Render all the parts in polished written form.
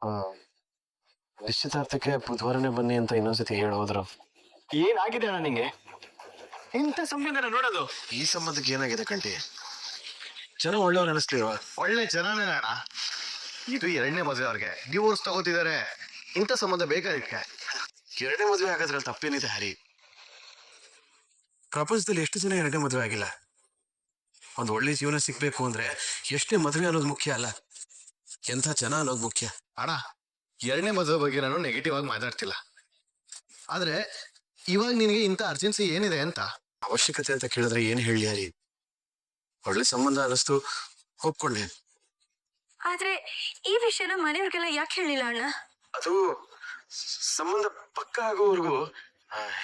ಆ, ನಿಶ್ಚಿತಾರ್ಥಕ್ಕೆ ಬುಧವಾರನೇ ಬನ್ನಿ ಅಂತ ಇನ್ನೊಂದ್ಸತಿ ಹೇಳೋದ್ರು. ಏನಾಗಿದೆ ಅಣ್ಣ ನಿಂಗೆ? ಇಂಥ ಸಂಬಂಧನ ನೋಡೋದು? ಈ ಸಂಬಂಧಕ್ಕೆ ಏನಾಗಿದೆ ಕಂಟಿ? ಜನ ಒಳ್ಳೆಯವ್ರು ಅನಿಸ್ಲಿಲ್ವಾ? ಒಳ್ಳೆ ಜನನೇ ಅಣ್ಣ. ಇದು ಎರಡನೇ ಮದುವೆ ಅವ್ರಿಗೆ ಡಿವೋರ್ಸ್ ತಗೋತಿದ್ದಾರೆ. ಇಂಥ ಸಂಬಂಧ ಬೇಕಾದಕ್ಕೆ. ಎರಡನೇ ಮದುವೆ ಆಗೋದ್ರಲ್ಲಿ ತಪ್ಪೇನಿದೆ ಹರಿ? ಪ್ರಪಂಚದಲ್ಲಿ ಎಷ್ಟು ಜನ ಎರಡನೇ ಮದುವೆ ಆಗಿಲ್ಲ? ಒಂದು ಒಳ್ಳೆ ಜೀವನ ಸಿಗ್ಬೇಕು ಅಂದ್ರೆ ಎಷ್ಟೇ ಮದುವೆ ಅನ್ನೋದು ಮುಖ್ಯ ಅಲ್ಲ, ಎಂಥ ಜನ ಅನ್ನೋದು ಮುಖ್ಯ. ಅಣ್ಣ, ಎರಡನೇ ಮದುವೆ ಬಗ್ಗೆ ನಾನು ನೆಗೆಟಿವ್ ಆಗಿ ಮಾತಾಡ್ತಿಲ್ಲ. ಆದ್ರೆ ಇವಾಗ ನಿನಗೆ ಇಂಥ ಅರ್ಜೆನ್ಸಿ ಏನಿದೆ ಅಂತ. ಅವಶ್ಯಕತೆ ಅಂತ ಕೇಳಿದ್ರೆ ಏನ್ ಹೇಳಿ ಹರಿ? ಒಳ್ಳೆ ಸಂಬಂಧ ಅನ್ನಿಸ್ತು, ಒಪ್ಕೊಂಡೆ. ಆದ್ರೆ ಈ ವಿಷಯನ ಮನೆಯವ್ರಿಗೆಲ್ಲ ಯಾಕೆ ಹೇಳಿಲ್ಲ ಅಣ್ಣ? ಅದು ಸಂಬಂಧ ಪಕ್ಕ ಆಗೋವರೆಗೂ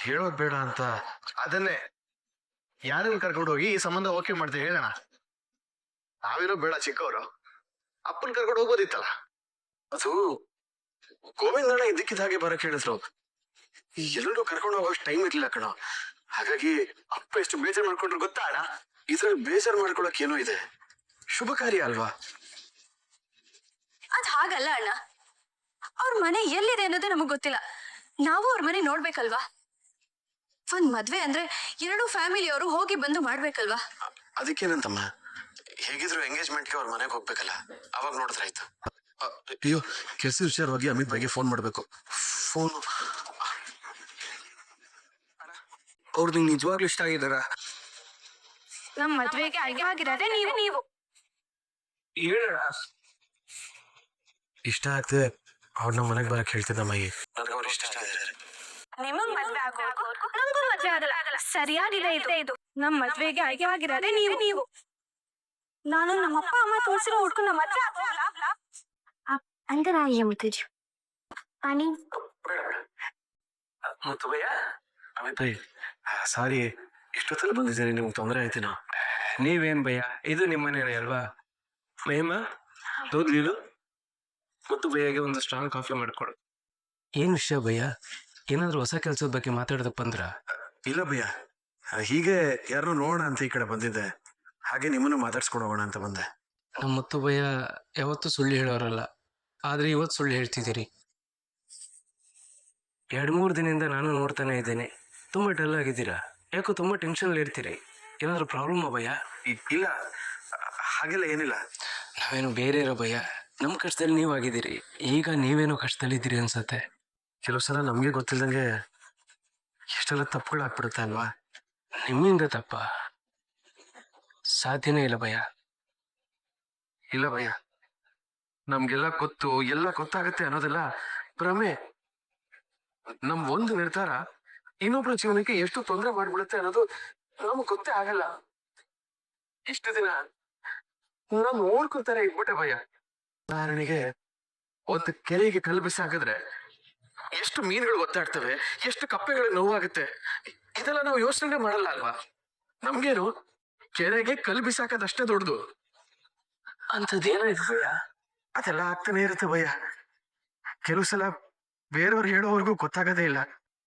ಹೇಳೋದ್ ಬೇಡ ಅಂತ. ಅದನ್ನೇ ಯಾರನ್ನ ಕರ್ಕೊಂಡು ಹೋಗಿ ಈ ಸಂಬಂಧ ಓಕೆ ಮಾಡ್ತೀವಿ ಹೇಳೋಣ. ನಾವಿರೋ ಬೇಡ ಚಿಕ್ಕವರು, ಅಪ್ಪನ್ ಕರ್ಕೊಂಡು ಹೋಗ್ಬೋದಿತ್ತಲ್ಲ. ಅದು ಗೋವಿಂದಣ್ಣ ಇದ್ದಕ್ಕಿದ್ದ ಹಾಗೆ ಬರಕ್ ಹೇಳಿದ್ರು. ಎಲ್ಲರೂ ಕರ್ಕೊಂಡು ಹೋಗೋಷ್ಟು ಟೈಮ್ ಇರ್ಲಿಲ್ಲ ಕಣ. ಹಾಗಾಗಿ ಅಪ್ಪ ಎಷ್ಟು ಬೇಜಾರು ಮಾಡ್ಕೊಂಡ್ರು ಗೊತ್ತಾ ಅಣ್ಣ? ಇದ್ರಲ್ಲಿ ಬೇಜಾರು ಮಾಡ್ಕೊಳಕ್ ಏನೋ ಇದೆ, ಶುಭ ಕಾರ್ಯ ಅಲ್ವಾ? ಅದ್ ಹಾಗಲ್ಲ ಅಣ್ಣ. ಅವ್ರ ಮನೆ ಎಲ್ಲಿದೆ ಅನ್ನೋದೇ ನಮಗ್ ಗೊತ್ತಿಲ್ಲ. ನಾವು ಅವ್ರ ಮನೆ ನೋಡ್ಬೇಕಲ್ವಾ? ಒಂದ್ ಮದ್ವೆ ಅಂದ್ರೆ ಎರಡು ಫ್ಯಾಮಿಲಿಯವರು ಹೋಗಿ ಬಂದು ಮಾಡ್ಬೇಕಲ್ವಾ? ಅದಕ್ಕೇನಂತಮ್ಮ, ಹೇಗಿದ್ರು ಎಂಗೇಜ್ಮೆಂಟ್ಗೆ ಅವ್ರ ಮನೆಗೆ ಹೋಗ್ಬೇಕಲ್ಲ, ಅವಾಗ ನೋಡಿದ್ರೆ ಆಯ್ತು. ಅಯ್ಯೋ, ಕೆಲಸ ವಿಚಾರವಾಗಿ ಅಮಿತ್ ಬಗ್ಗೆ ಫೋನ್ ಮಾಡ್ಬೇಕು. ಫೋನ್ ಅವ್ರು ನಿಂಗೆ ನಿಜವಾಗ್ಲೂ ಇಷ್ಟ ಆಗಿದಾರ? ನಮ್ ಮದ್ವೆಗೆ ಆಗಿರೋದೇ ನೀವು ಇಷ್ಟ ಆಗ್ತದೆ. ಅವ್ರು ನಮ್ಮ ಮನೆಗೆ ಬರಕ್ ಹೇಳ್ತಿದ್ದಮ್ಮ. ನನಗೆ ಅವ್ರು ಇಷ್ಟ ಆಗಿದ್ದಾರೆ. ನಿಮಗ್ ಮದ್ವೆ ಆಗೋರ್ಗು ನಮಗೂ ಮದ್ವೆ ಆಗಲ್ಲ. ಸರಿಯಾಗಿದೆ ಇದು. ನಮ್ ಮದ್ವೆಗೆ ಆಗಿರೋದೇ ನೀವು. ನಾನು ನಮ್ಮಪ್ಪ ಅಮ್ಮ ತೋರಿಸಿರೋ ಹುಡ್ಕೊಂಡು ನಮ್ಮ ಮದ್ವೆ ಆಗೋಲ್ಲ ಅಂದ್ರೆ ಮುತ್ತಜ್ಜಿ ಪಾನಿ ಮತ್ತು ಭಯ್ಯ, ಅಮಿತ್ ಭಯ್ ಸಾರಿ, ಇಷ್ಟೊತ್ತಲ್ಲಿ ಬಂದಿದ್ದೀನಿ, ನಿಮ್ಗೆ ತೊಂದರೆ ಆಯ್ತೇನೋ? ನೀವೇನ್ ಭಯ್ಯ, ಇದು ನಿಮ್ಮನೇನೆ ಅಲ್ವಾ? ಮಹಿಮಾ ದೂದ್ಲೀಲು ಮತ್ತು ಭಯ್ಯಗೆ ಒಂದು ಸ್ಟ್ರಾಂಗ್ ಕಾಫಿ ಮಾಡಿಕೊಡು. ಏನ್ ವಿಷಯ ಭಯ್ಯ? ಏನಾದ್ರು ಹೊಸ ಕೆಲ್ಸದ ಬಗ್ಗೆ ಮಾತಾಡೋದಕ್ಕೆ ಬಂದ್ರ? ಇಲ್ಲ ಭಯ್ಯ, ಹೀಗೆ ಯಾರು ನೋಡೋಣ ಅಂತ ಈ ಕಡೆ ಬಂದಿದ್ದೆ. ಹಾಗೆ ನಿಮ್ಮನ್ನು ಮಾತಾಡ್ಸ್ಕೊಂಡು ಹೋಗೋಣ ಅಂತ ಬಂದೆ. ನಮ್ಮ ಮುತ್ತು ಭಯ್ಯ ಯಾವತ್ತೂ ಸುಳ್ಳು ಹೇಳೋರಲ್ಲ, ಆದ್ರೆ ಇವತ್ತು ಸುಳ್ಳು ಹೇಳ್ತಿದ್ದೀರಿ. 2-3 ದಿನದಿಂದ ನಾನು ನೋಡ್ತಾನೆ ಇದ್ದೇನೆ, ತುಂಬಾ ಡಲ್ ಆಗಿದ್ದೀರಾ. ಯಾಕೋ ತುಂಬಾ ಟೆನ್ಷನ್ ಇರ್ತೀರಿ. ಏನಾದ್ರು ಪ್ರಾಬ್ಲಮ್ ಭಯ್ಯ? ಇಲ್ಲ, ಹಾಗೆಲ್ಲ ಏನಿಲ್ಲ. ನಾವೇನು ಬೇರೆ ಇರೋ ಭಯ್ಯ, ನಮ್ಮ ಕಷ್ಟದಲ್ಲಿ ನೀವಾಗಿದ್ದೀರಿ. ಈಗ ನೀವೇನೋ ಕಷ್ಟದಲ್ಲಿದ್ದೀರಿ ಅನ್ಸತ್ತೆ. ಕೆಲವು ಸಲ ನಮ್ಗೆ ಗೊತ್ತಿಲ್ದಂಗೆ ಎಷ್ಟೆಲ್ಲ ತಪ್ಪುಗಳಾಗ್ಬಿಡುತ್ತೆ ಅಲ್ವಾ? ನಿಮ್ಮಿಂದ ತಪ್ಪ ಸಾಧ್ಯನೇ ಇಲ್ಲ ಭಯ್ಯ. ಇಲ್ಲ ಭಯ್ಯ, ನಮ್ಗೆಲ್ಲ ಎಲ್ಲ ಗೊತ್ತಾಗತ್ತೆ ಅನ್ನೋದೆಲ್ಲ ಭ್ರಮೆ. ನಮ್ ಒಂದು ನಿರ್ಧಾರ ಇನ್ನೊಬ್ಬರ ಜೀವನಕ್ಕೆ ಎಷ್ಟು ತೊಂದರೆ ಮಾಡ್ಬಿಡುತ್ತೆ ಅನ್ನೋದು ನಮ್ಗೆ ಗೊತ್ತೇ ಆಗಲ್ಲ. ಇಷ್ಟು ದಿನ ನಮ್ ಓಡ್ಕೊತಾರೆ ಇದ್ಬಿಟ್ಟೆ ಭಯ್ಯ. ಉದಾಹರಣೆಗೆ, ಒಂದು ಕೆರೆಗೆ ಕಲ್ಲು ಬಿಸಾಕಿದ್ರೆ ಎಷ್ಟು ಮೀನುಗಳು ಒತ್ತಾಡ್ತವೆ, ಎಷ್ಟು ಕಪ್ಪೆಗಳಿಗೆ ನೋವಾಗುತ್ತೆ. ಇದೆಲ್ಲ ನಾವು ಯೋಚನೆ ಮಾಡಲ್ಲ ಅಲ್ವಾ? ನಮ್ಗೇನು ಕೆರೆಗೆ ಕಲ್ಲು ಬಿಸಾಕೋದಷ್ಟೇ ದೊಡ್ಡದು. ಅಂಥದ್ದೇನಾಯ್ತು ಭಯ್ಯ? ಅದೆಲ್ಲ ಆಗ್ತಾನೆ ಇರುತ್ತೆ ಭಯ್ಯ. ಕೆಲವು ಸಲ ಬೇರೆಯವ್ರು ಹೇಳೋವರೆಗೂ ಗೊತ್ತಾಗದೇ ಇಲ್ಲ.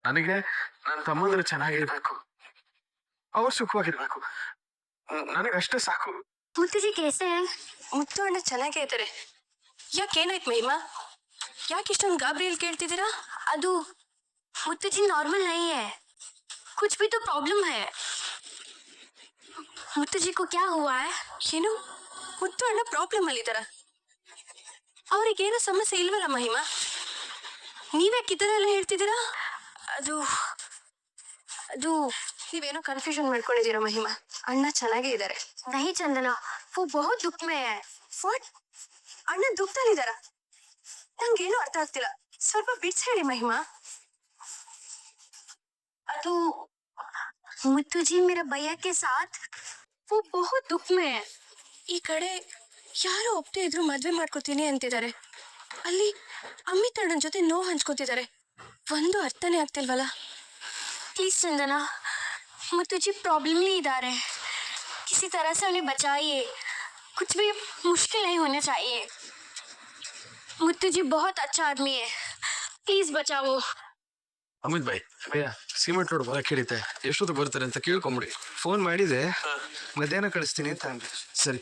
ನನಗೆ ನನ್ನ ತಮ್ಮಂದ್ರು ಚೆನ್ನಾಗಿರ್ಬೇಕು, ಅವ್ರು ಸುಖವಾಗಿರ್ಬೇಕು, ನನಗಷ್ಟೇ ಸಾಕು. ಮುತ್ತಜ್ಜಿ ಕೇಸೆ ಮುತ್ತು ಅಣ್ಣ ಚೆನ್ನಾಗೇ ಇದ್ದಾರೆ. ಯಾಕೇನಾಯ್ತು ಮಹಿಮಾ? ಯಾಕೆ ಇಷ್ಟೊಂದು ಗಾಬರಿಯಲ್ಲಿ ಕೇಳ್ತಿದ್ದೀರಾ? ಅದು ಮುತ್ತಜ್ಜಿ ನಾರ್ಮಲ್ नहीं है, कुछ भी तो प्रॉब्लम है. ಮುತ್ತಜ್ಜಿ को क्या हुआ है? ಏನು ಮುತ್ತು ಅಣ್ಣ ಪ್ರಾಬ್ಲಮ್ ಅಲ್ಲಿದ್ದಾರ? ಅವ್ರಿಗೇನು ಸಮಸ್ಯೆ ಇಲ್ವಲ್ಲ ಮಹಿಮಾ? ನೀವ್ಯಾಕೆ ಇದನ್ನೆಲ್ಲ ಹೇಳ್ತಿದ್ದೀರಾ? ಅದು ಅದು ನೀವೇನೋ ಕನ್ಫ್ಯೂಷನ್ ಮಾಡ್ಕೊಂಡಿದ್ದೀರಾ ಮಹಿಮಾ. ಅಣ್ಣ ಚೆನ್ನಾಗೇ ಇದ್ದಾರೆ. नहीं चंदना, वो बहुत दुख में है. ವಾಟ್? ಅಣ್ಣ ದುಃಖದಲ್ಲಿದ್ದಾರ? ನಂಗೇನು ಅರ್ಥ ಆಗ್ತಿಲ್ಲ. ಸ್ವಲ್ಪ ಬಿಡ್ಸ್ ಹೇಳಿ ಮಹಿಮಾ. ಅದು मुत्तू जी मेरा भैया के साथ वो बहुत दुख में है. ಈ ಕಡೆ ಯಾರೋ ಒಪ್ಪದೆ ಇದ್ರು ಮದ್ವೆ ಮಾಡ್ಕೋತೀನಿ ಅಂತಿದ್ದಾರೆ, ಅಲ್ಲಿ ಅಮಿತ್ ಅಣ್ಣನ ಜೊತೆ ನೋವು ಹಂಚ್ಕೋತಿದ್ದಾರೆ. ಒಂದು ಅರ್ಥನೇ ಆಗ್ತಿಲ್ವಲ್ಲ. प्लीज चंदना, मुत्तू जी प्रॉब्लम में इधर है, किसी तरह से उन्हें बचाइए. कुछ भी मुश्किल नहीं होना चाहिए. मुत्तू जी बहुत अच्छा आदमी है, प्लीज बचाओ. ಅಮಿತ್ ಭಾಯ್, ಭಯ್ಯ ಸಿಮೆಂಟ್ ರೋಡ್ ಬರಕ್ ಹೇಳಿದ್ದೆ, ಎಷ್ಟೊತ್ತು ಬರ್ತಾರೆ ಅಂತ ಕೇಳ್ಕೊಂಬಿಡಿ. ಫೋನ್ ಮಾಡಿದೆ, ಮಧ್ಯಾಹ್ನ ಕಳಿಸ್ತೀನಿ ಅಂತ ಅಂದೆ. ಸರಿ.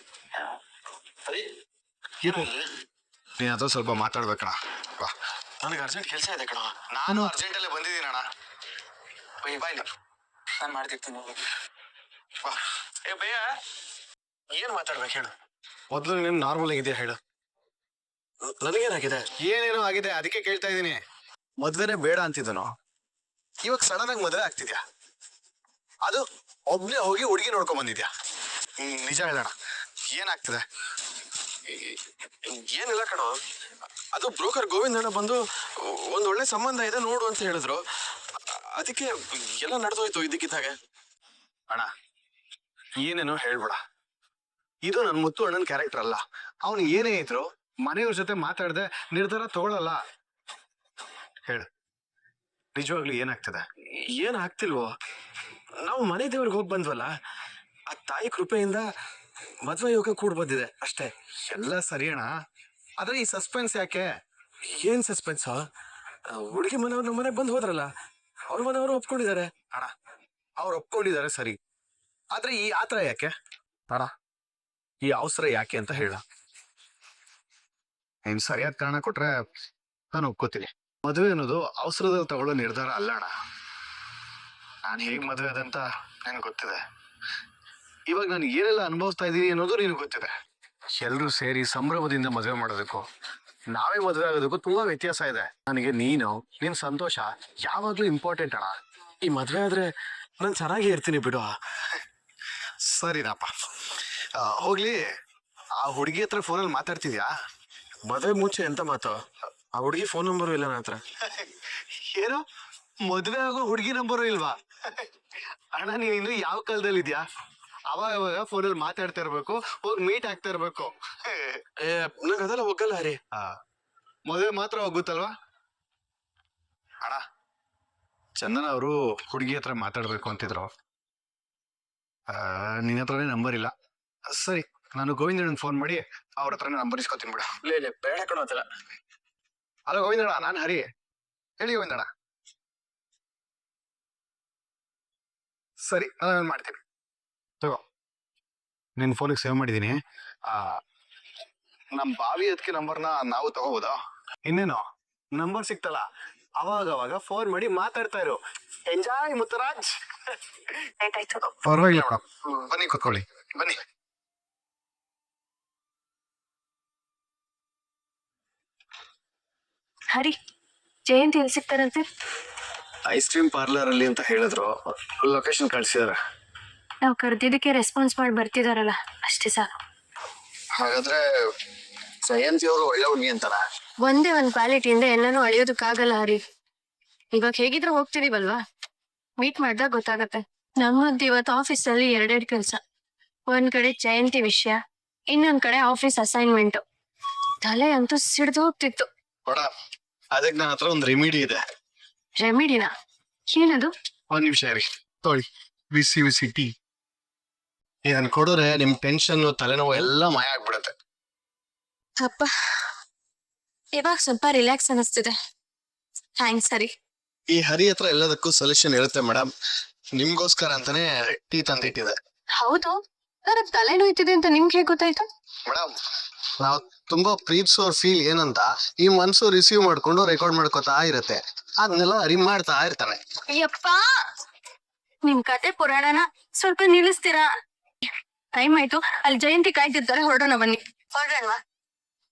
ನೀನ್ ಹತ್ರ ಸ್ವಲ್ಪ ಮಾತಾಡ್ಬೇಕಣ. ಬಾ. ನನಗೆ ಅರ್ಜೆಂಟ್ ಕೆಲಸ ಇದೆ ಕಣ. ನಾನು ಅರ್ಜೆಂಟಲ್ಲೇ ಬಂದಿದ್ದೀನಣ್ಣ. ಬಾಯ್ ನಾನು ಮಾಡ್ತಿರ್ತೀನಿ. ಬಾ. ಏ ಭಯ್ಯ, ಏನ್ ಮಾತಾಡ್ಬೇಕು ಹೇಳು. ಮೊದಲು ನೀನು ನಾರ್ಮಲ್ ಆಗಿದೆಯಾ ಹೇಳು. ನನಗೇನಾಗಿದೆ? ಏನೇನೋ ಆಗಿದೆ, ಅದಕ್ಕೆ ಕೇಳ್ತಾ ಇದ್ದೀನಿ. ಮದ್ವೆನೇ ಬೇಡ ಅಂತಿದ್ದನು, ಇವಾಗ ಸಡನ್ ಆಗಿ ಮದ್ವೆ ಆಗ್ತಿದ್ಯಾ. ಅದು ಒಬ್ನೇ ಹೋಗಿ ಹುಡುಗಿ ನೋಡ್ಕೊಂಡ್ ಬಂದಿದ್ಯಾ. ನಿಜ ಹೇಳೋಣ, ಏನಾಗ್ತದೆ? ಏನಿಲ್ಲ ಕಣೋ, ಅದು ಬ್ರೋಕರ್ ಗೋವಿಂದಣ್ಣ ಬಂದು ಒಂದ್ ಒಳ್ಳೆ ಸಂಬಂಧ ಇದೆ ನೋಡು ಅಂತ ಹೇಳಿದ್ರು. ಅದಕ್ಕೆ ಎಲ್ಲ ನಡೆದೋಯ್ತು ಇದಕ್ಕಿದ್ದಾಗೆ. ಅಣ್ಣ ಏನೇನೋ ಹೇಳ್ಬೇಡ. ಇದು ನನ್ ಮುತ್ತು ಅಣ್ಣನ ಕ್ಯಾರೆಕ್ಟರ್ ಅಲ್ಲ. ಅವನು ಏನೇ ಇದ್ರು ಮನೆಯವ್ರ ಜೊತೆ ಮಾತಾಡದೆ ನಿರ್ಧಾರ ತಗೊಳಲ್ಲ. ಹೇಳು, ನಿಜವಾಗ್ಲೂ ಏನಾಗ್ತದೆ? ಏನ್ ಆಗ್ತಿಲ್ವೋ, ನಾವು ಮನೆ ದೇವ್ರಿಗೆ ಹೋಗಿ ಬಂದ್ವಲ್ಲ, ಆ ತಾಯಿ ಕೃಪೆಯಿಂದ ಮದ್ವೆ ಯೋಗ ಕೂಡ ಬಂದಿದೆ ಅಷ್ಟೇ. ಎಲ್ಲ ಸರಿ ಅಣ್ಣ, ಆದ್ರೆ ಈ ಸಸ್ಪೆನ್ಸ್ ಯಾಕೆ? ಏನ್ ಸಸ್ಪೆನ್ಸ್? ಹುಡುಗಿ ಮನೆಯವ್ರು ನಮ್ಮ ಮನೆಗೆ ಬಂದು ಹೋದ್ರಲ್ಲ, ಅವ್ರ ಮನೆಯವರು ಒಪ್ಕೊಂಡಿದ್ದಾರೆ. ಅಣ್ಣ ಅವ್ರು ಒಪ್ಕೊಂಡಿದ್ದಾರೆ ಸರಿ, ಆದ್ರೆ ಈ ಆತರ ಯಾಕೆ? ಅಣ್ಣ ಈ ಅವಸರ ಯಾಕೆ ಅಂತ ಹೇಳ. ನೀನ್ ಸರಿಯಾದ ಕಾರಣ ಕೊಟ್ರೆ ನಾನು ಒಪ್ಕೋತೀನಿ. ಮದುವೆ ಅನ್ನೋದು ಅವಸರದಲ್ಲಿ ತಗೊಳ್ಳೋ ನಿರ್ಧಾರ ಅಲ್ಲ ಅಣ್ಣ. ನಾನು ಹೇಗ್ ಮದುವೆ ಅದಂತ ನನಗೆ ಗೊತ್ತಿದೆ. ಇವಾಗ ನಾನು ಏನೆಲ್ಲ ಅನುಭವಿಸ್ತಾ ಇದ್ದೀನಿ ಅನ್ನೋದು ನಿನಗೆ ಗೊತ್ತಿದೆ. ಎಲ್ರೂ ಸೇರಿ ಸಂಭ್ರಮದಿಂದ ಮದುವೆ ಮಾಡೋದಕ್ಕೂ ನಾವೇ ಮದುವೆ ಆಗೋದಕ್ಕೂ ತುಂಬಾ ವ್ಯತ್ಯಾಸ ಇದೆ. ನನಗೆ ನೀನು ನಿನ್ ಸಂತೋಷ ಯಾವಾಗ್ಲೂ ಇಂಪಾರ್ಟೆಂಟ್ ಅಣ್ಣ. ಈ ಮದ್ವೆ ಆದ್ರೆ ನಾನು ಚೆನ್ನಾಗಿ ಇರ್ತೀನಿ ಬಿಡು. ಸರಿನಪ್ಪ, ಹೋಗ್ಲಿ. ಆ ಹುಡುಗಿ ಹತ್ರ ಫೋನಲ್ಲಿ ಮಾತಾಡ್ತಿದ್ಯಾ? ಮದ್ವೆ ಮುಂಚೆ ಎಂತ ಮಾತು? ಆ ಹುಡುಗಿ ಫೋನ್ ನಂಬರು ಇಲ್ಲ ನನ್ನ ಹತ್ರ. ಏನೋ ಮದ್ವೆ ಆಗೋ ಹುಡುಗಿ ನಂಬರು ಇಲ್ವಾ? ಅಣ್ಣ ನೀನ್ ಇನ್ನು ಯಾವ ಕಾಲದಲ್ಲಿ ಇದ್ಯಾ? ಅವಾಗ ಅವಾಗ ಫೋನಲ್ಲಿ ಮಾತಾಡ್ತಾ ಇರ್ಬೇಕು, ಹೋಗಿ ಮೀಟ್ ಆಗ್ತಾ ಇರ್ಬೇಕು. ನಂಗೆ ಅದೆಲ್ಲ ಒಗ್ಗಲ್ಲ ಹರಿ. ಮದುವೆ ಮಾತ್ರ ಹೋಗುತ್ತಲ್ವಾ ಅಣ್ಣ? ಚಂದನ ಅವರು ಹುಡುಗಿ ಹತ್ರ ಮಾತಾಡ್ಬೇಕು ಅಂತಿದ್ರು. ನಿನ್ನ ಹತ್ರನೇ ನಂಬರ್ ಇಲ್ಲ. ಸರಿ, ನಾನು ಗೋವಿಂದಣ್ಣ ಫೋನ್ ಮಾಡಿ ಅವ್ರ ಹತ್ರ ನಂಬರ್ ಇಸ್ಕೊತೀನಿ ಬಿಡ. ಲೇ ಬೇಡ ಕಣೋ ಅದೆಲ್ಲ. ಹಲೋ ಗೋವಿಂದಣ್ಣ, ನಾನು ಹರಿ. ಹೇಳಿ ಗೋವಿಂದಣ್ಣ. ಸರಿ, ನಾನು ಮಾಡ್ತೀನಿ ತಗೋ. ನಿನ್ನ ಫೋನಿಗೆ ಸೇವ್ ಮಾಡಿದ್ದೀನಿ. ನಮ್ಮ ಬಾವಿ ಅದಕ್ಕೆ ನಂಬರ್ನ ನಾವು ತಗೋಬೋದಾ? ಇನ್ನೇನು ನಂಬರ್ ಸಿಕ್ತಲ್ಲ, ಅವಾಗ ಅವಾಗ ಫೋನ್ ಮಾಡಿ ಮಾತಾಡ್ತಾ ಇರು. ಎಂಜಾಯ್ ಮುತ್ತರಾಜ್. ಪರವಾಗಿಲ್ಲ ಮೇಡಮ್, ಬನ್ನಿ ಕೂತ್ಕೊಳ್ಳಿ, ಬನ್ನಿ. ಹರಿ, ಜಯಂತಿ ಎಲ್ಲಿ ಸಿಗ್ತಾರಂತೆ? ಐಸ್ ಕ್ರೀಮ್ ಪಾರ್ಲರ್ ಅಲ್ಲಿ ಅಂತ ಹೇಳಿದ್ರು, ಲೊಕೇಶನ್ ಕಳ್ಸಿದಾರೆ. ನಾವು ಕರೆದಿದ್ದಕ್ಕೆ ರೆಸ್ಪಾನ್ಸ್ ಮಾಡಿ ಬರ್ತಿದಾರಲ್ಲ, ಅಷ್ಟೇ ಸಾಕು. ಹಾಗಾದ್ರೆ ಜಯಂತಿ ಅವರು ಒಳ್ಳೆ ಹುಡುಗಿ ಅಂತಾರ? ಒಂದೇ ಒಂದು ಕ್ವಾಲಿಟಿಯಿಂದ ಎಲ್ಲಾನು ಅಳಿಯೋದಕ್ಕಾಗಲ್ಲ ಹರಿ. ಇವಾಗ ಹೇಗಿದ್ರು ಹೋಗ್ತಿದೀವಲ್ವಾ, ಮೀಟ್ ಮಾಡ್ದಾಗ ಗೊತ್ತಾಗತ್ತೆ. ನಮ್ಮದು ಇವತ್ತು ಆಫೀಸಲ್ಲಿ ಎರಡೆರಡು ಕೆಲಸ. ಒಂದ್ ಕಡೆ ಜಯಂತಿ ವಿಷಯ, ಇನ್ನೊಂದ್ ಕಡೆ ಆಫೀಸ್ ಅಸೈನ್ಮೆಂಟ್. ತಲೆ ಅಂತೂ ಸಿಡ್ದು ಹೋಗ್ತಿತ್ತು. ಅದಕ್ಕೆ ನನ್ನ ಹತ್ರ ಒಂದು ರೆಮಿಡಿ ಇದೆ. ರೆಮಿಡಿನಾ? ಏನದು? ಒಂದ್ ನಿಮಿಷ ರೀ, ತೊಳಿ. ಬಿಸಿ ಬಿಸಿ ಟೀ ಇದನ್ ಕೊಡೋರೆ ನಿಮ್ ಟೆನ್ಷನ್ ತಲೆನೋವು ಎಲ್ಲ ಮಾಯ ಆಗ್ಬಿಡತ್ತೆ. ಅಪ್ಪ, ಇವಾಗ ಸ್ವಲ್ಪ ರಿಲ್ಯಾಕ್ಸ್ ಅನಿಸ್ತಿದೆ. ಥ್ಯಾಂಕ್ಸ್ ಹರಿ. ಈ ಹರಿ ಹತ್ರ ಎಲ್ಲದಕ್ಕೂ ಸೊಲ್ಯೂಷನ್ ಇರುತ್ತೆ ಮೇಡಮ್. ನಿಮ್ಗೋಸ್ಕರ ಅಂತಾನೆ ಟೀ ತಂದಿಟ್ಟಿದೆ. ಹೌದು, ನನಗ್ ತಲೆ ನೋಯ್ತಿದೆ ಅಂತ ನಿಮ್ಗೆ ಹೇಗೆ ಗೊತ್ತಾಯ್ತು? ಮೇಡಮ್, ನಾವು ತುಂಬಾ ಪ್ರೀತಿಸೋ ಫೀಲ್ ಏನಂತ ಈ ಮನ್ಸು ರಿಸೀವ್ ಮಾಡ್ಕೊಂಡು ರೆಕಾರ್ಡ್ ಮಾಡ್ಕೋತಾ ಇರತ್ತೆ. ಅದನ್ನೆಲ್ಲ ಹರಿ ಮಾಡ್ತಾ ಇರ್ತಾನೆ. ಅಯ್ಯಪ್ಪ, ನಿಮ್ ಕತೆ ಪುರಾಣನ ಸ್ವಲ್ಪ ನಿಲ್ಲಿಸ್ತೀರಾ? ಟೈಮ್ ಆಯ್ತು, ಅಲ್ಲಿ ಜಯಂತಿ ಕಾಯ್ತಿರ್ತಾರೆ, ಹೊರಡೋಣ ಬನ್ನಿ. ಹೊರಡೋಣವಾ?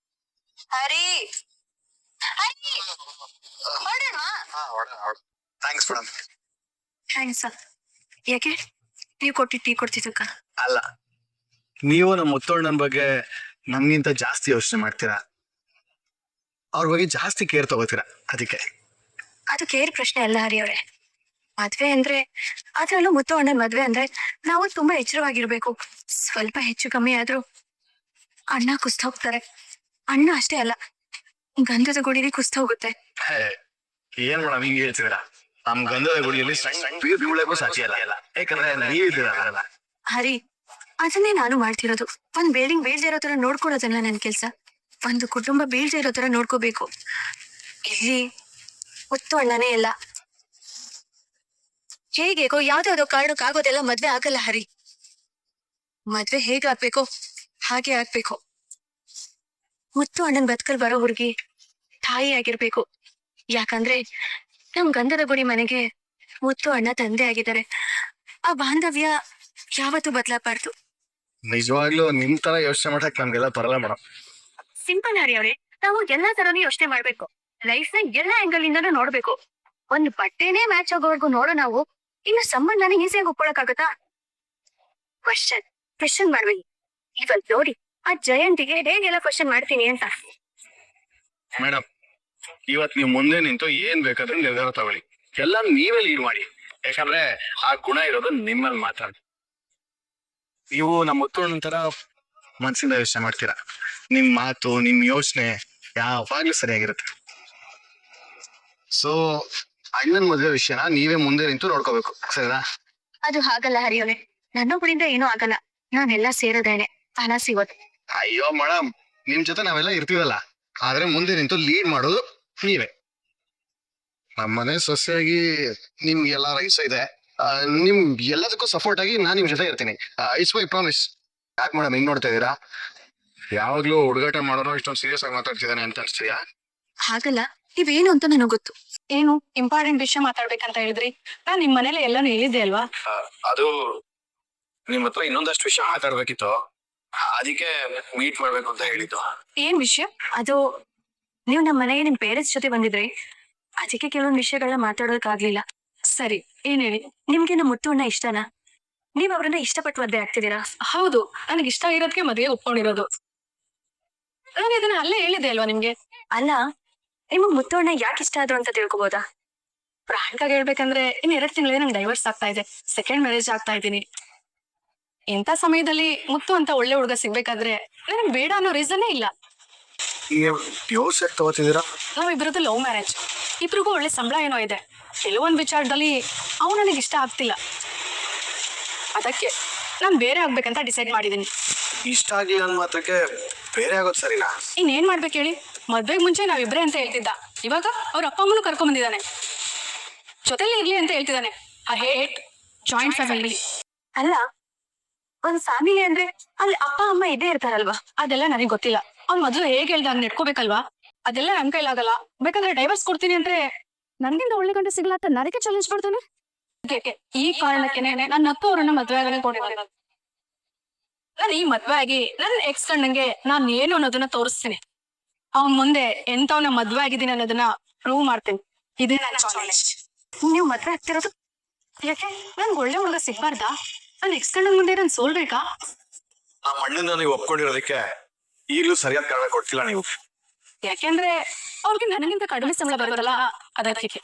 ಹರಿ, ಹೊರಡೋಣವಾ? Thanks madam. ಥ್ಯಾಂಕ್ಸ್. ಯಾಕೆ ನೀವು ಕೊಟ್ಟಿ ಟೀ ಕೊಡ್ತಿದ್ದಕ್ಕ? ಅಲ್ಲ, ನೀವು ನಮ್ಮ ಮುತ್ತೋಣ್ಣನ ಬಗ್ಗೆ ನಮ್ಗಿಂತ ಜಾಸ್ತಿ ಯೋಚನೆ ಮಾಡ್ತೀರಾ, ಅವ್ರ ಬಗ್ಗೆ ಜಾಸ್ತಿ ಕೇರ್ ತಗೋತೀರಾ, ಅದಕ್ಕೆ. ಅದು ಕೇರ್ ಪ್ರಶ್ನೆ ಅಲ್ಲ ಹರಿ ಅವರೇ. ಮದ್ವೆ ಅಂದ್ರೆ, ಅದ್ರಲ್ಲೂ ಮುತ್ತು ಅಣ್ಣನ ಮದ್ವೆ ಅಂದ್ರೆ ನಾವು ತುಂಬಾ ಎಚ್ಚರವಾಗಿರ್ಬೇಕು. ಸ್ವಲ್ಪ ಹೆಚ್ಚು ಕಮ್ಮಿ ಆದ್ರೂ ಅಣ್ಣ ಕುಸ್ತ ಹೋಗ್ತಾರೆ. ಅಣ್ಣ ಅಷ್ಟೇ ಅಲ್ಲ, ಗಂಧದ ಗುಡಿನೇ ಕುಸ್ತ ಹೋಗುತ್ತೆ. ಏನ್ ಮೇಡಮ್ ಹಿಂಗೆ ಹೇಳ್ತಿದ್ದೀರಾ? ನಮ್ ಗಂಧದ ಗುಡಿಯಲ್ಲಿ ಬೀಳಕ್ಕೂ ಸಾಕ್ಷಿ ಅಲ್ಲ, ಯಾಕಂದ್ರೆ ನೀವಿದ್ದೀರಲ್ಲ. ಹರಿ, ಅದನ್ನೇ ನಾನು ಮಾಡ್ತಿರೋದು. ಒಂದ್ ಬಿಲ್ಡಿಂಗ್ ಬೀಳ್ದೇ ಇರೋ ತರ ನೋಡ್ಕೊಳ್ಳೋದಲ್ಲ ನನ್ ಕೆಲ್ಸ. ಒಂದು ಕುಟುಂಬ ಬೀಳ್ದೇ ಇರೋ ತರ ನೋಡ್ಕೋಬೇಕು. ಇಲ್ಲಿ ಮುತ್ತು ಅಣ್ಣನೇ ಇಲ್ಲ. ಹೇಗೇಗೋ ಯಾವ್ದಾವ್ದೋ ಕಾರಣಕ್ಕಾಗೋದೆಲ್ಲ ಮದ್ವೆ ಆಗಲ್ಲ ಹರಿ. ಮದ್ವೆ ಹೇಗಾಗ್ಬೇಕೋ ಹಾಗೆ ಆಗ್ಬೇಕು. ಮುತ್ತು ಅಣ್ಣನ್ ಬದುಕಲ್ ಬರೋ ಹುಡುಗಿ ತಾಯಿ ಆಗಿರ್ಬೇಕು. ಯಾಕಂದ್ರೆ ನಮ್ ಗಂಧದ ಗುಡಿ ಮನೆಗೆ ಮುತ್ತು ಅಣ್ಣ ತಂದೆ ಆಗಿದ್ದಾರೆ. ಆ ಬಾಂಧವ್ಯ ಯಾವತ್ತೂ ಬದಲಾಗಬಾರ್ದು. ನಿಜವಾಗ್ಲೂ ನಿಮ್ ತರ ಯೋಚನೆ ಮಾಡಕ್ ನಮ್ಗೆಲ್ಲ ಬರಲ್ಲ ಮೇಡಮ್. ಸಿಂಪಲ್ ಹರಿ ಅವ್ರೆ, ನಾವು ಎಲ್ಲಾ ತರನು ಯೋಚನೆ ಮಾಡ್ಬೇಕು. ಲೈಫ್ ನ ಎಲ್ಲಾ ಆಂಗಲ್ ಇಂದನೂ ನೋಡ್ಬೇಕು. ಒಂದ್ ಬಟ್ಟೆನೇ ಮ್ಯಾಚ್ ಆಗೋವರೆಗೂ ನೋಡೋ ನಾವು ಇನ್ನು ಸಂಬಂಧನ ಈಸಿಯಾಗಿ ಒಪ್ಕೊಳಕ್ಕಾಗತ್ತಾ? ಕ್ವಶನ್ ಮಾಡ್ಬೇಕು. ಇವತ್ ನೋಡಿ ಆ ಜಯಂತಿಗೆ ಹೇಗೆಲ್ಲ ಕ್ವಶನ್ ಮಾಡ್ತೀನಿ ಅಂತ. ಮೇಡಮ್, ಇವತ್ ನೀವು ಮುಂದೆ ನಿಂತು ಏನ್ ಬೇಕಾದ್ರೂ ನಿರ್ಧಾರ ತಗೊಳ್ಳಿ. ಎಲ್ಲ ನೀವೇ ಲೀಡ್ ಮಾಡಿ. ಯಾಕಂದ್ರೆ ಆ ಗುಣ ಇರೋದು ನಿಮ್ಮಲ್ಲಿ ಮಾತಾಡಿ. ನೀವು ನಮ್ಮ ತರ ಮನ್ಸಿಂದ ಯೋಚನೆ ಮಾಡ್ತೀರಾ. ನಿಮ್ ಮಾತು, ನಿಮ್ ಯೋಚನೆ ಯಾವಾಗ್ಲೂ ಸರಿಯಾಗಿರುತ್ತೆ. ಸೊ ಅಣ್ಣನ್ ಮದುವೆ ವಿಷಯನ ನೀವೇ ಮುಂದೆ ನಿಂತು ನೋಡ್ಕೋಬೇಕು, ಸರಿನಾ? ಅದು ಹಾಗಲ್ಲ ಹರಿಯೋನೆ, ನನ್ನೊಬ್ಬರಿಂದ ಏನೂ ಆಗಲ್ಲ. ನಾನೆಲ್ಲ ಸೇರೋದೇನೆ ಹಣ ಸಿಗೋದು. ಅಯ್ಯೋ ಮೇಡಮ್, ನಿಮ್ ಜೊತೆ ನಾವೆಲ್ಲ ಇರ್ತೀವಲ್ಲ, ಆದ್ರೆ ಮುಂದೆ ನಿಂತು ಲೀಡ್ ಮಾಡೋದು ನೀವೇ. ನಮ್ಮನೆ ಸೊಸೆಯಾಗಿ ನಿಮ್ಗೆಲ್ಲ ರೈಟ್ಸ್ ಇದೆ. ನಿಮ್ ಎಲ್ಲದಕ್ಕೂ ಸಪೋರ್ಟ್ ಆಗಿ ನಾನ್ ನಿಮ್ ಜೊತೆ ಇರ್ತೀನಿ. It's my promise. ಯಾಕೆ ಮೇಡಮ್ ಹಿಂಗ್ ನೋಡ್ತಾ ಇದೀರಾ? ಯಾವಾಗ್ಲೂ ಹುಡುಗಾಟ ಮಾಡೋರು ಇಷ್ಟೊಂದು ಸೀರಿಯಸ್ ಆಗಿ ಮಾತಾಡ್ತಿದ್ದಾನೆ ಅಂತ ಅನ್ಸ್ತೀಯಾ? ಹಾಗಲ್ಲ, ನೀವೇನು ಅಂತ ನನಗೆ ಗೊತ್ತು. ಏನು ಇಂಪಾರ್ಟೆಂಟ್ ವಿಷಯ ಮಾತಾಡ್ಬೇಕಂತ ಹೇಳಿದ್ರಿ? ನಾನ್ ನಿಮ್ ಮನೇಲಿ ಎಲ್ಲಾನು ಹೇಳಿದ್ದೆ ಅಲ್ವಾ? ಅದು ನಿಮ್ ಹತ್ರ ಇನ್ನೊಂದಷ್ಟು ವಿಷಯ ಮಾತಾಡ್ಬೇಕಿತ್ತು, ಅದಕ್ಕೆ ಮೀಟ್ ಮಾಡ್ಬೇಕು ಅಂತ ಹೇಳಿದ್ದು. ಏನ್ ವಿಷಯ ಅದು? ನೀವು ನಮ್ಮ ಮನೆಗೆ ನಿಮ್ ಪೇರೆಂಟ್ಸ್ ಜೊತೆ ಬಂದಿದ್ರಿ, ಅದಕ್ಕೆ ಕೆಲವೊಂದು ವಿಷಯಗಳನ್ನ ಮಾತಾಡೋದಕ್ಕಾಗ್ಲಿಲ್ಲ. ಸರಿ, ಏನ್ ಹೇಳಿ, ನಿಮ್ಗೆ ನಮ್ಮ ಮುತ್ತು ಅಣ್ಣ ಇಷ್ಟನಾ? ನೀವ್ ಅವ್ರನ್ನ ಇಷ್ಟಪಟ್ಟು ಮದ್ವೆ ಆಗ್ತಿದ್ದೀರಾ? ಹೌದು, ನನಗೆ ಇಷ್ಟ ಇರೋದಕ್ಕೆ ಮದ್ವೆ ಒಪ್ಕೊಂಡಿರೋದು. ನಾನು ಇದನ್ನ ಅಲ್ಲೇ ಹೇಳಿದೆ ಅಲ್ವಾ ನಿಮ್ಗೆ? ಅಲ್ಲ, ನಿಮಗ್ ಮುತ್ತು ಅಣ್ಣ ಯಾಕೆ ಇಷ್ಟ ಆದ್ರು ಅಂತ ತಿಳ್ಕೊಬೋದಾ? ಫ್ರಾಂಕ್ ಆಗಿ ಹೇಳ್ಬೇಕಂದ್ರೆ ಇನ್ 2 ತಿಂಗಳಿಗೆ ನಂಗೆ ಡೈವರ್ಸ್ ಆಗ್ತಾ ಇದೆ. ಸೆಕೆಂಡ್ ಮ್ಯಾರೇಜ್ ಆಗ್ತಾ ಇದ್ದೀನಿ. ಇಂಥ ಸಮಯದಲ್ಲಿ ಮುತ್ತು ಅಂತ ಒಳ್ಳೆ ಹುಡುಗ ಸಿಗ್ಬೇಕಾದ್ರೆ ನನಗೆ ಬೇಡ ಅನ್ನೋ ರೀಸನ್ನೇ ಇಲ್ಲ. ಯೋಚನೆ ತಗೋತಿದ್ದೀರಾ? ನಾವಿಬ್ರದ್ದು ಲವ್ ಮ್ಯಾರೇಜ್. ಇಬ್ರಿಗೂ ಒಳ್ಳೆ ಸಂಬಳ ಏನೋ ಇದೆ. ಕೆಲವೊಂದು ವಿಚಾರದಲ್ಲಿ ಅವ್ನು ನನಗೆ ಇಷ್ಟ ಆಗ್ತಿಲ್ಲ. ಅದಕ್ಕೆ ನಾನು ಬೇರೆ ಆಗ್ಬೇಕಂತ ಡಿಸೈಡ್ ಮಾಡಿದ್ದೀನಿ. ಇಷ್ಟ ಆಗಿಲ್ಲ ಅನ್ನೋ ಮಾತ್ರಕ್ಕೆ ಬೇರೆ ಆಗೋದು ಸರಿನಾ? ಇನ್ನೇನ್ ಮಾಡ್ಬೇಕು ಹೇಳಿ? ಮದ್ವೆಗೆ ಮುಂಚೆ ನಾವಿಬ್ರೇ ಅಂತ ಹೇಳ್ತಿದ್ದ, ಇವಾಗ ಅವ್ರ ಅಪ್ಪ ಅಮ್ಮನು ಕರ್ಕೊಂಡ್ ಬಂದಿದ್ದಾನೆ. ಜೊತೆಲಿ ಇರ್ಲಿ ಅಂತ ಹೇಳ್ತಿದ್ದಾನೆ. I hate joint family. ಅಲ್ಲ, ಒಂದ್ ಫ್ಯಾಮಿಲಿ ಅಂದ್ರೆ ಅಲ್ಲಿ ಅಪ್ಪ ಅಮ್ಮ ಇದ್ದೇ ಇರ್ತಾರಲ್ವಾ? ಅದೆಲ್ಲ ನನಗೆ ಗೊತ್ತಿಲ್ಲ. ಅವ್ನ್ ಮದ್ವೆ ಹೇಗೆ ಹೇಳ್ದ ಹಂಗ್ ನೆಡ್ಕೋಬೇಕಲ್ವಾ? ಅದೆಲ್ಲ ನನ್ ಕೈಲಾಗಲ್ಲ. ಬೇಕಾದ್ರೆ ಡೈವರ್ಸ್ ಕೊಡ್ತೀನಿ ಅಂದ್ರೆ ನನ್ಗಿಂತ ಒಳ್ಳೆ ಗಂಡ ಸಿಗಲ್ಲ ಅಂತ ನನಗೆ ಚಾಲೆಂಜ್ ಮಾಡ್ತಾನೆ. ಈ ಕಾರಣಕ್ಕೆನೆ ನನ್ನ ಅಕ್ಕ ಅವ್ರನ್ನ ಮದ್ವೆ ಆಗನೆ ಕೊಟ್ಟಿದ್ದಾರೆ. ನಾನು ಈ ಮದ್ವೆ ಆಗಿ ನನ್ನ ಎಕ್ಸ್ ಗಂಡಂಗೆ ನಾನ್ ಏನು ಅನ್ನೋದನ್ನ ತೋರಿಸ್ತೀನಿ. ಅವನ್ ಮುಂದೆ ಎಂತವನ್ನ ಮದ್ವೆ ಆಗಿದ್ದೀನಿ ಅನ್ನೋದನ್ನ ಪ್ರೂವ್ ಮಾಡ್ತೀನಿ. ಇದೇ ನನ್ನ ಚಾಲೆಂಜ್. ನೀವು ಮದ್ವೆ ಆಗ್ತಿರೋದು ಯಾಕೆ? ನನ್ಗೆ ಒಳ್ಳೆ ಹುಡುಗ ಸಿಗ್ಬಾರ್ದಾ? ನನ್ನ ಎಕ್ಸ್ ಗಂಡನ್ ಮುಂದೆ ನಾನು ಸೋಲ್ಬೇಕಾ? ಆ ಮಣ್ಣನ್ನ ನೀವು ಒಪ್ಕೊಂಡಿರೋದಕ್ಕೆ ಈಗಲೂ ಸರಿಯಾದ ಕಾರಣ ಕೊಡ್ತಿಲ್ಲ ನೀವು. ಯಾಕೆಂದ್ರೆ ಅವ್ರಿಗೆ ನನಗಿಂತ ಕಡಿಮೆ ಸಂಬಳ ಬರೋದಲ್ಲ, ಅದಕ್ಕೆ.